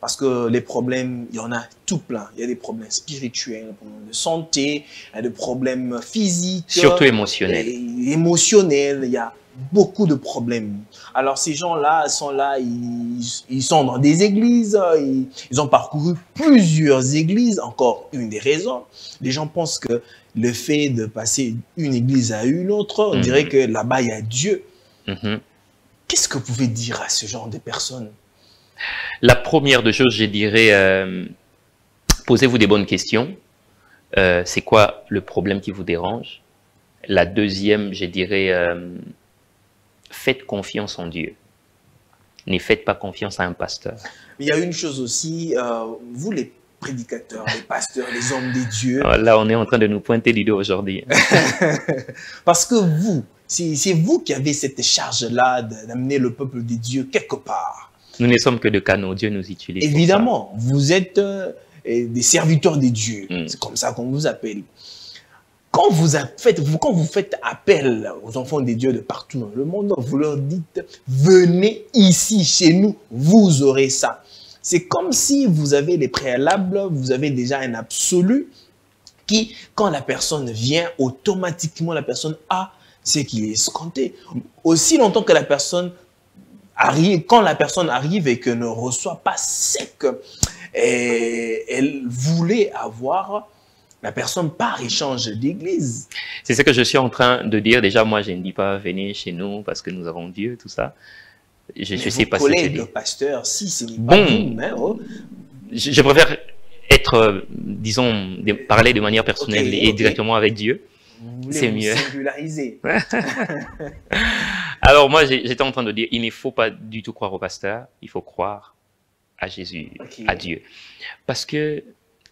Parce que les problèmes, il y en a tout plein. Il y a des problèmes spirituels, des problèmes de santé, il y a des problèmes physiques. Surtout émotionnels. Émotionnels, il y a beaucoup de problèmes. Alors ces gens-là sont là, ils sont dans des églises, ils ont parcouru plusieurs églises. Encore une des raisons, les gens pensent que le fait de passer d'une église à une autre, on dirait que là-bas il y a Dieu. Qu'est-ce que vous pouvez dire à ce genre de personnes? La première de choses, je dirais, posez-vous des bonnes questions. C'est quoi le problème qui vous dérange? La deuxième, je dirais, faites confiance en Dieu. Ne faites pas confiance à un pasteur. Mais il y a une chose aussi, vous les prédicateurs, les pasteurs, les hommes des dieux. Là, on est en train de nous pointer du doigt aujourd'hui. Parce que vous, c'est vous qui avez cette charge-là d'amener le peuple des dieux quelque part. Nous ne sommes que de canaux, Dieu nous utilise. Évidemment, vous êtes des serviteurs des dieux. C'est comme ça qu'on vous appelle. Quand vous faites appel aux enfants des dieux de partout dans le monde, vous leur dites, venez ici chez nous, vous aurez ça. C'est comme si vous avez les préalables, vous avez déjà un absolu qui, quand la personne vient, automatiquement la personne a ce qui est escompté. Aussi longtemps que la personne arrive, quand la personne arrive et que ne reçoit pas ce qu'elle voulait avoir, la personne part et change d'église. C'est ce que je suis en train de dire. Déjà, moi, je ne dis pas venez chez nous parce que nous avons Dieu, tout ça. Je sais pas ce que collègues, pasteurs, si ce n'est pas vous, mais je préfère être, disons, parler de manière personnelle et directement avec Dieu. C'est mieux. Singulariser. Alors moi, j'étais en train de dire, il ne faut pas du tout croire au pasteur, il faut croire à Jésus, à Dieu. Parce que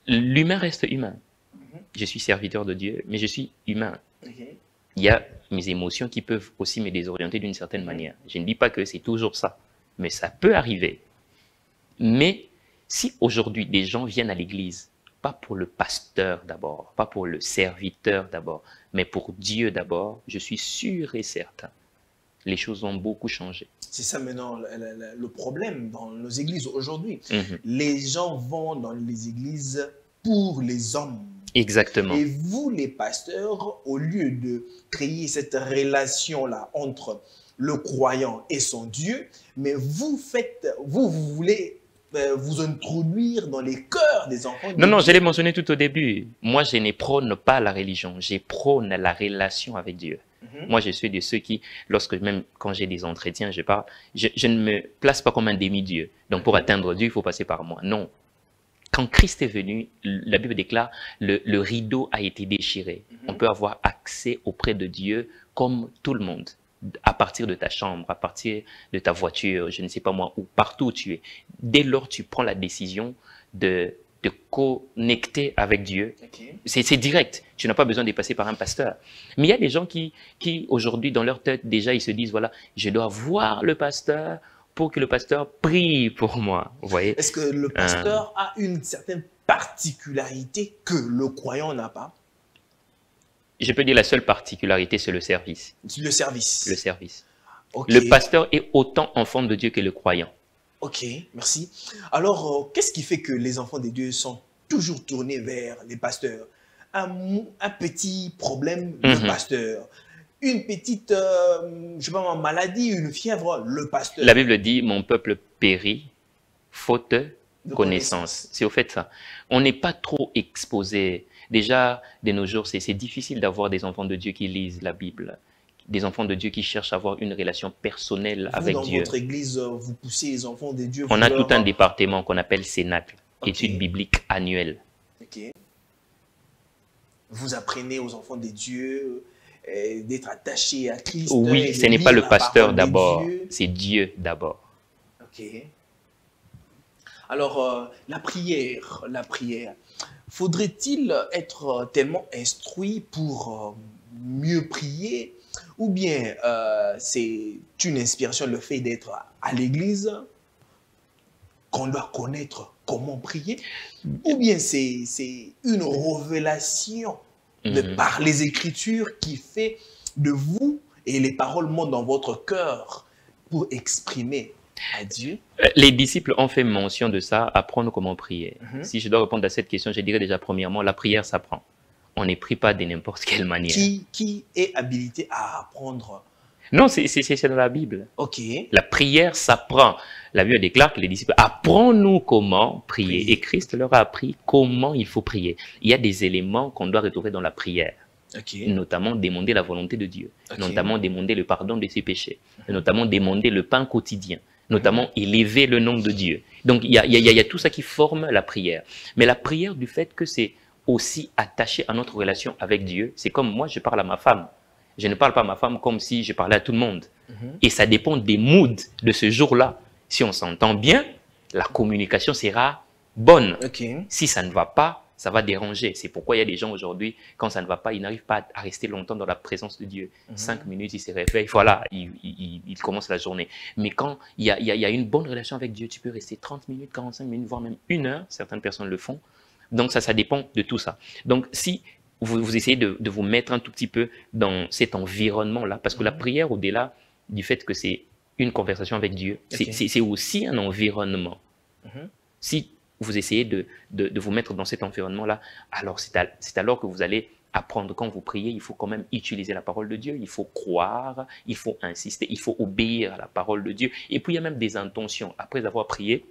l'humain reste humain. Je suis serviteur de Dieu, mais je suis humain. Il y a mes émotions qui peuvent aussi me désorienter d'une certaine manière. Je ne dis pas que c'est toujours ça, mais ça peut arriver. Mais si aujourd'hui des gens viennent à l'église, pas pour le pasteur d'abord, pas pour le serviteur d'abord, mais pour Dieu d'abord, je suis sûr et certain, les choses ont beaucoup changé. C'est ça maintenant le problème dans nos églises aujourd'hui. Les gens vont dans les églises pour les hommes. Exactement. Et vous, les pasteurs, au lieu de créer cette relation-là entre le croyant et son Dieu, mais vous voulez vous introduire dans les cœurs des enfants. Non, je l'ai mentionné tout au début. Moi, je ne prône pas la religion, je prône la relation avec Dieu. Moi, je suis de ceux qui, même quand j'ai des entretiens, je ne me place pas comme un demi-dieu. Donc, pour atteindre Dieu, il faut passer par moi. Non. Quand Christ est venu, la Bible déclare, le rideau a été déchiré. On peut avoir accès auprès de Dieu comme tout le monde. À partir de ta chambre, à partir de ta voiture, je ne sais pas moi, ou partout où tu es. Dès lors tu prends la décision de te connecter avec Dieu, c'est direct. Tu n'as pas besoin de passer par un pasteur. Mais il y a des gens qui aujourd'hui, dans leur tête, déjà, ils se disent, voilà, je dois voir le pasteur pour que le pasteur prie pour moi. Vous voyez? Est-ce que le pasteur a une certaine particularité que le croyant n'a pas? Je peux dire la seule particularité, c'est le service. Le service. Le service. Le pasteur est autant enfant de Dieu que le croyant. Ok, merci. Alors, qu'est-ce qui fait que les enfants de Dieu sont toujours tournés vers les pasteurs? Un petit problème, le pasteur. Une petite, je sais pas, maladie, une fièvre, le pasteur. La Bible dit, mon peuple périt, faute de connaissance. C'est au fait ça. On n'est pas trop exposé. Déjà, de nos jours, c'est difficile d'avoir des enfants de Dieu qui lisent la Bible. Des enfants de Dieu qui cherchent à avoir une relation personnelle avec Dieu. Dans votre église, vous poussez les enfants de Dieu. On a tout un département qu'on appelle Cénacle. étude biblique annuelle. Ok. Vous apprenez aux enfants de Dieu d'être attachés à Christ. Oui, ce n'est pas le pasteur d'abord, c'est Dieu d'abord. Ok. Alors, la prière. Faudrait-il être tellement instruit pour mieux prier, ou bien c'est une inspiration, le fait d'être à l'église, qu'on doit connaître comment prier, ou bien c'est une révélation de par les Écritures qui fait de vous, et les paroles montent dans votre cœur pour exprimer à Dieu? Les disciples ont fait mention de ça, apprendre comment prier. Si je dois répondre à cette question, je dirais déjà premièrement, la prière s'apprend. On ne prie pas de n'importe quelle manière. Qui est habilité à apprendre? Non, c'est dans la Bible. Ok. La prière s'apprend. La Bible déclare que les disciples, apprends-nous comment prier. Et Christ leur a appris comment il faut prier. Il y a des éléments qu'on doit retrouver dans la prière. Notamment demander la volonté de Dieu. Notamment demander le pardon de ses péchés. Notamment demander le pain quotidien. Notamment élever le nom de Dieu. Donc il y a tout ça qui forme la prière. Mais la prière, du fait que c'est aussi attaché à notre relation avec Dieu, c'est comme moi je parle à ma femme. Je ne parle pas à ma femme comme si je parlais à tout le monde. Et ça dépend des moods de ce jour-là. Si on s'entend bien, la communication sera bonne. Si ça ne va pas, ça va déranger. C'est pourquoi il y a des gens aujourd'hui, quand ça ne va pas, ils n'arrivent pas à rester longtemps dans la présence de Dieu. 5 minutes, ils se réveillent, voilà, ils commencent la journée. Mais quand il y a une bonne relation avec Dieu, tu peux rester 30 minutes, 45 minutes, voire même 1 heure. Certaines personnes le font. Donc ça dépend de tout ça. Donc si vous essayez de vous mettre un tout petit peu dans cet environnement-là, parce que la prière, au-delà du fait que c'est une conversation avec Dieu, c'est aussi un environnement. Si vous essayez de vous mettre dans cet environnement-là, alors c'est alors que vous allez apprendre. Quand vous priez, il faut quand même utiliser la parole de Dieu, il faut croire, il faut insister, il faut obéir à la parole de Dieu. Et puis il y a même des intentions. Après avoir prié,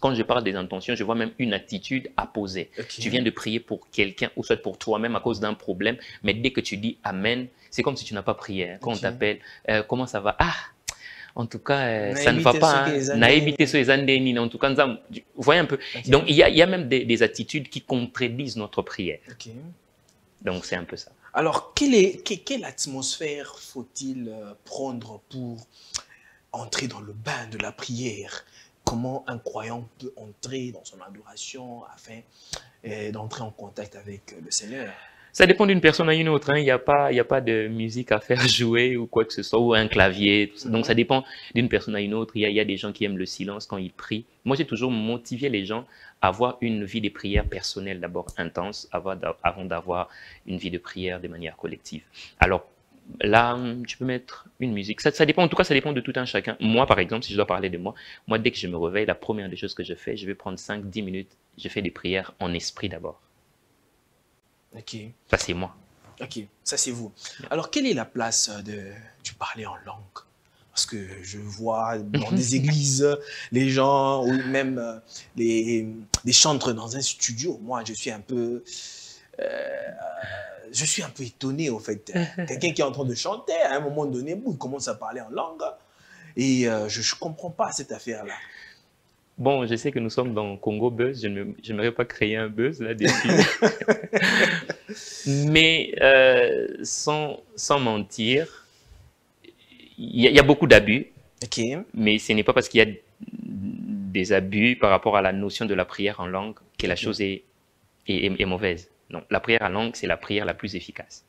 quand je parle des intentions, je vois même une attitude à poser. Tu viens de prier pour quelqu'un ou soit pour toi-même à cause d'un problème, mais dès que tu dis Amen, c'est comme si tu n'as pas prié. Quand on t'appelle, comment ça va? Ah, en tout cas, ça ne va pas. En tout cas, vous voyez un peu. Donc, il y a même des attitudes qui contredisent notre prière. Donc, c'est un peu ça. Alors, quelle atmosphère faut-il prendre pour entrer dans le bain de la prière? Comment un croyant peut entrer dans son adoration afin d'entrer en contact avec le Seigneur? Ça dépend d'une personne à une autre. Il n'y a pas de musique à faire jouer ou quoi que ce soit, ou un clavier. Tout ça. Donc ça dépend d'une personne à une autre. Il y a des gens qui aiment le silence quand ils prient. Moi, j'ai toujours motivé les gens à avoir une vie de prière personnelle d'abord intense, avant d'avoir une vie de prière de manière collective. Alors, là, tu peux mettre une musique. Ça dépend, en tout cas, ça dépend de tout un chacun. Moi, par exemple, si je dois parler de moi, dès que je me réveille, la première des choses que je fais, je vais prendre 5-10 minutes, je fais des prières en esprit d'abord. Ça, c'est moi. Ça, c'est vous. Alors, quelle est la place du parler en langue? Parce que je vois dans des églises, les gens, ou même des chantres dans un studio. Moi, je suis un peu étonné, au fait. Quelqu'un qui est en train de chanter, à un moment donné, il commence à parler en langue. Et je ne comprends pas cette affaire-là. Bon, je sais que nous sommes dans Congo Buzz. Je n'aimerais pas créer un buzz là-dessus. Mais sans mentir, il y a beaucoup d'abus. Mais ce n'est pas parce qu'il y a des abus par rapport à la notion de la prière en langue que la chose est mauvaise. Non, la prière en langue, c'est la prière la plus efficace.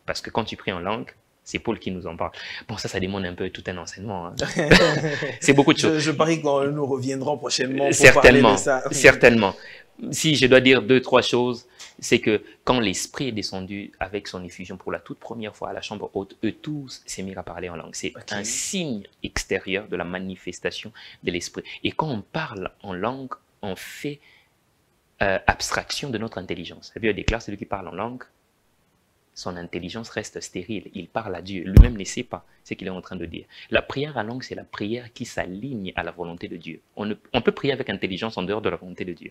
Parce que quand tu pries en langue, c'est Paul qui nous en parle. Bon, ça demande un peu tout un enseignement. Hein. C'est beaucoup de choses. Je parie que nous reviendrons prochainement pour certainement, parler de ça. Certainement. Si je dois dire 2-3 choses, c'est que quand l'Esprit est descendu avec son effusion pour la toute première fois à la chambre haute, eux tous s'est mis à parler en langue. C'est un signe extérieur de la manifestation de l'Esprit. Et quand on parle en langue, on fait abstraction de notre intelligence. La Bible déclare, celui qui parle en langue, son intelligence reste stérile. Il parle à Dieu. Lui-même ne sait pas ce qu'il est en train de dire. La prière en langue, c'est la prière qui s'aligne à la volonté de Dieu. On peut prier avec intelligence en dehors de la volonté de Dieu.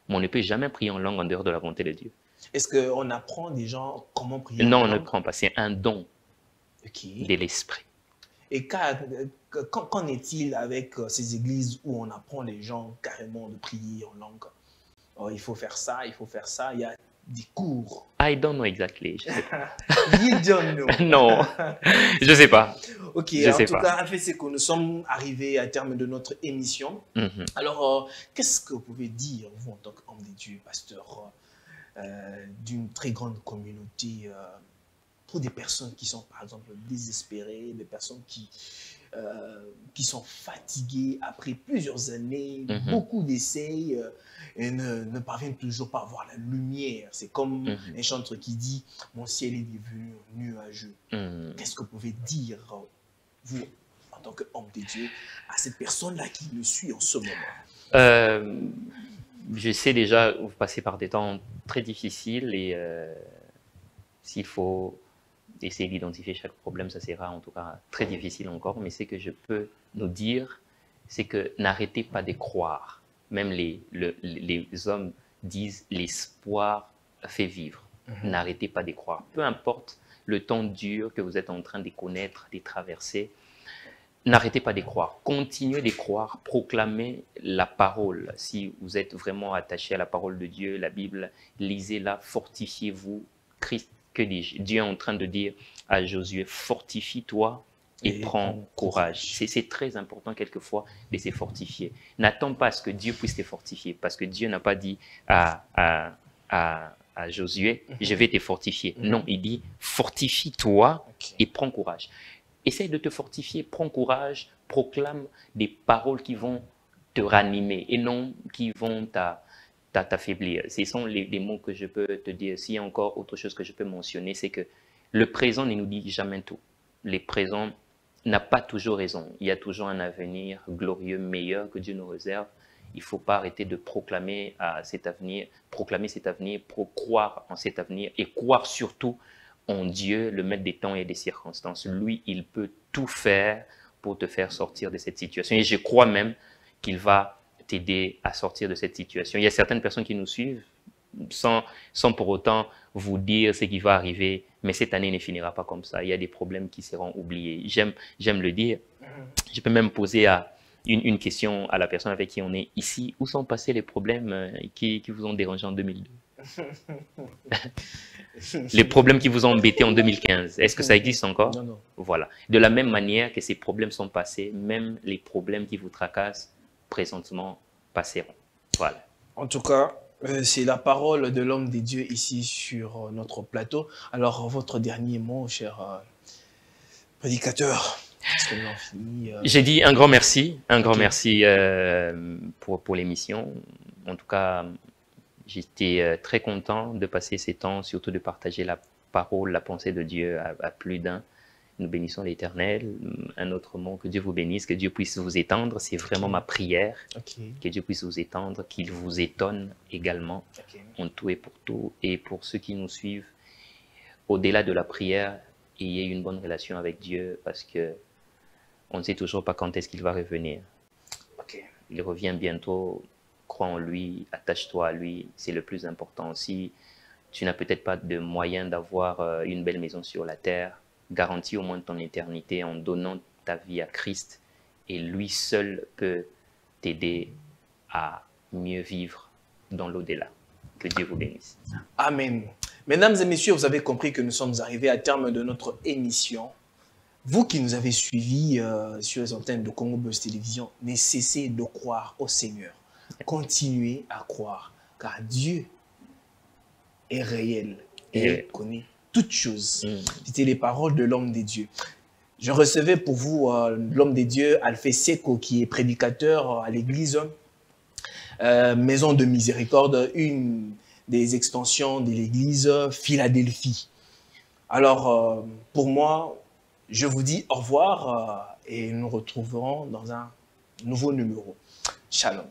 Mais on ne peut jamais prier en langue en dehors de la volonté de Dieu. Est-ce qu'on apprend des gens comment prier en langue? Non, on ne prend pas. C'est un don de l'esprit. Et qu'en est-il avec ces églises où on apprend les gens carrément de prier en langue? Oh, il faut faire ça, il faut faire ça. Il y a des cours. I don't know exactly. Je sais pas. You don't know. Non, je sais pas. Ok, je en sais tout pas. cas, fait, c'est que nous sommes arrivés à terme de notre émission. Alors, qu'est-ce que vous pouvez dire, vous, en tant qu'homme de Dieu, pasteur, d'une très grande communauté, pour des personnes qui sont, par exemple, désespérées, des personnes qui sont fatiguées après plusieurs années, beaucoup d'essais, et ne parviennent toujours pas à voir la lumière. C'est comme un chanteur qui dit « Mon ciel est devenu nuageux ». Qu'est-ce que vous pouvez dire, vous, en tant qu'homme de Dieu, à cette personne-là qui le suit en ce moment? Je sais déjà, vous passez par des temps très difficiles et s'il faut essayer d'identifier chaque problème, ça sera en tout cas très difficile encore, mais ce que je peux nous dire, c'est que n'arrêtez pas de croire. Même les hommes disent l'espoir fait vivre. N'arrêtez pas de croire. Peu importe le temps dur que vous êtes en train de connaître, de traverser, n'arrêtez pas de croire. Continuez de croire, proclamez la parole. Si vous êtes vraiment attaché à la parole de Dieu, la Bible, lisez-la, fortifiez-vous. Christ, que dis-je? Dieu est en train de dire à Josué, fortifie-toi et prends courage. C'est très important quelquefois de se fortifier. N'attends pas à ce que Dieu puisse te fortifier, parce que Dieu n'a pas dit à Josué, je vais te fortifier. Non, il dit, fortifie-toi et prends courage. Essaye de te fortifier, prends courage, proclame des paroles qui vont te ranimer et non qui vont t'affaiblir. Ce sont les mots que je peux te dire. S'il y a encore autre chose que je peux mentionner, c'est que le présent ne nous dit jamais tout. Le présent n'a pas toujours raison. Il y a toujours un avenir glorieux, meilleur que Dieu nous réserve. Il ne faut pas arrêter de proclamer cet avenir, pour croire en cet avenir et croire surtout en Dieu, le maître des temps et des circonstances. Lui, il peut tout faire pour te faire sortir de cette situation. Et je crois même qu'il va t'aider à sortir de cette situation. Il y a certaines personnes qui nous suivent sans pour autant vous dire ce qui va arriver, mais cette année ne finira pas comme ça. Il y a des problèmes qui seront oubliés. J'aime le dire. Je peux même poser une question à la personne avec qui on est ici. Où sont passés les problèmes qui vous ont dérangé en 2002? Les problèmes qui vous ont embêté en 2015, est-ce que ça existe encore? Non. Voilà. De la même manière que ces problèmes sont passés, même les problèmes qui vous tracassent présentement passeront. Voilà. En tout cas, c'est la parole de l'homme des dieux ici sur notre plateau. Alors, votre dernier mot, cher prédicateur. J'ai dit un grand merci pour l'émission. En tout cas, j'étais très content de passer ces temps, surtout de partager la parole, la pensée de Dieu à plus d'un. Nous bénissons l'Éternel. Un autre mot, que Dieu vous bénisse, que Dieu puisse vous étendre. C'est vraiment ma prière. Que Dieu puisse vous étendre, qu'il vous étonne également en tout et pour tout. Et pour ceux qui nous suivent, au-delà de la prière, ayez une bonne relation avec Dieu parce que on ne sait toujours pas quand est-ce qu'il va revenir. Il revient bientôt. Crois en lui, attache-toi à lui, c'est le plus important. Si tu n'as peut-être pas de moyen d'avoir une belle maison sur la terre, garantis au moins ton éternité en donnant ta vie à Christ et lui seul peut t'aider à mieux vivre dans l'au-delà. Que Dieu vous bénisse. Amen. Mesdames et messieurs, vous avez compris que nous sommes arrivés à terme de notre émission. Vous qui nous avez suivis sur les antennes de Congo Buzz Télévision, ne cessez de croire au Seigneur. Continuez à croire, car Dieu est réel et il connaît toutes choses. C'était les paroles de l'homme des dieux. Je recevais pour vous l'homme des dieux, Alphée Seko, qui est prédicateur à l'église Maison de Miséricorde, une des extensions de l'église Philadelphie. Alors, pour moi, je vous dis au revoir et nous nous retrouverons dans un nouveau numéro. Shalom.